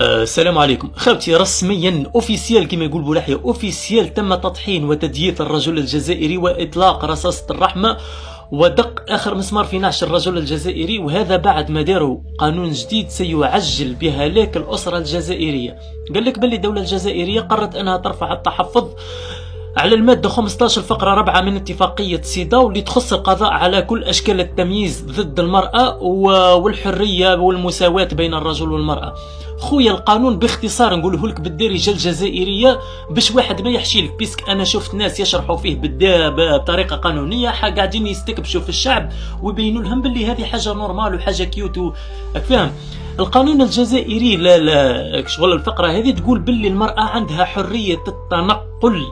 السلام عليكم خاوتي. رسميا اوفيسيال كما يقول بولاحية اوفيسيال تم تطحين وتدييث الرجل الجزائري واطلاق رصاصة الرحمة ودق اخر مسمار في نعش الرجل الجزائري، وهذا بعد ما داروا قانون جديد سيعجل بهلاك الاسرة الجزائرية. قال لك باللي الدولة الجزائرية قررت انها ترفع التحفظ على المادة 15 فقرة 4 من اتفاقية سيداو اللي تخص القضاء على كل أشكال التمييز ضد المرأة والحرية والمساواة بين الرجل والمرأة. خويا القانون باختصار نقوله لك بالدارجة الجزائرية باش واحد ما يحشي لك، بيسك أنا شفت ناس يشرحوا فيه بطريقة قانونية قاعدين يستكبشوا في الشعب ويبينوا لهم باللي هذه حاجة نورمال وحاجة كيوت، فاهم؟ القانون الجزائري لا شغل الفقرة هذه تقول باللي المرأة عندها حرية التنقل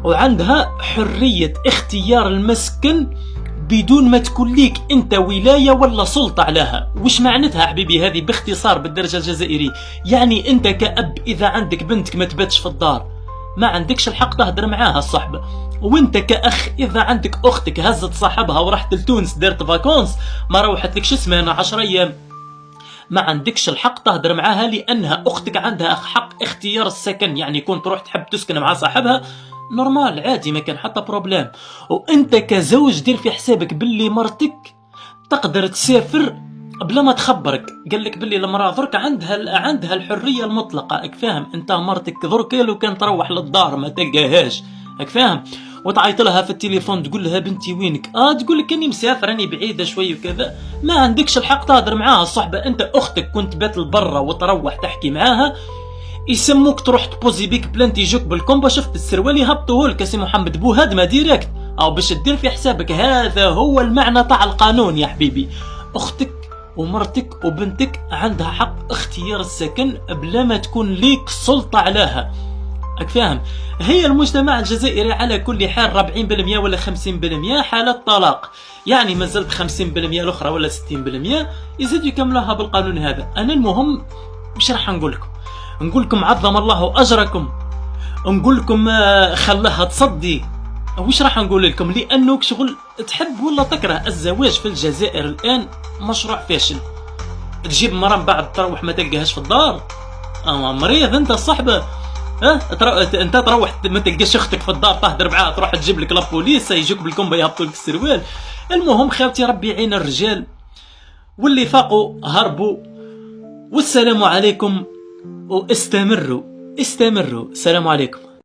وعندها حرية اختيار المسكن بدون ما تكون ليك انت ولاية ولا سلطة عليها. وش معناتها حبيبي هذه باختصار بالدرجة الجزائرية؟ يعني انت كأب اذا عندك بنتك ما تباتش في الدار ما عندكش الحق تهدر معاها الصحبة، وانت كأخ اذا عندك اختك هزت صاحبها ورحت لتونس دارت فاكونس ما روحت لكش سمانة 10 ايام ما عندكش الحق تهدر معاها لانها اختك عندها حق اختيار السكن. يعني كنت تروح تحب تسكن مع صاحبها نورمال عادي ما كان حتى بروبليم، وانت كزوج دير في حسابك باللي مرتك تقدر تسافر بلا ما تخبرك. قال لك باللي المراه درك عندها الحريه المطلقه، فاهم؟ انت مرتك درك لو كان تروح للدار ما تلقاهاش، فاهم؟ وتعيط لها في التليفون تقول لها بنتي وينك؟ تقول لك اني مسافر راني بعيده شوي وكذا، ما عندكش الحق تهدر معاها الصحبه. انت اختك كنت بات لبرا وتروح تحكي معاها يسموك تروح تبوزي بيك بلانت يجوك بالكومبا، شفت السروال يهبطوه لك سي محمد بوهدمه ديريكت او باش تدير في حسابك. هذا هو المعنى تاع القانون يا حبيبي. اختك ومرتك وبنتك عندها حق اختيار السكن بلا ما تكون ليك سلطة عليها، فاهم؟ هي المجتمع الجزائري على كل حال 40% ولا 50% حالات طلاق، يعني ما زلت 50% الاخرى ولا 60% يزيد يكملوها بالقانون هذا. انا المهم مش راح نقول لكم عظم الله اجركم، نقول لكم خلاها تصدي، وش راح نقول لكم؟ لانه شغل تحب ولا تكره الزواج في الجزائر الان مشروع فاشل. تجيب مرة من بعد تروح ما تلقاهاش في الدار، مريض انت الصحبه. انت تروح ما تلقاش اختك في الدار تهدر معاها تروح تجيب لك لابوليس يجوك بالكومبا يهبطوا لك السروال. المهم خاوتي ربي يعين الرجال واللي فاقوا هربوا، والسلام عليكم، واستمروا. السلام عليكم.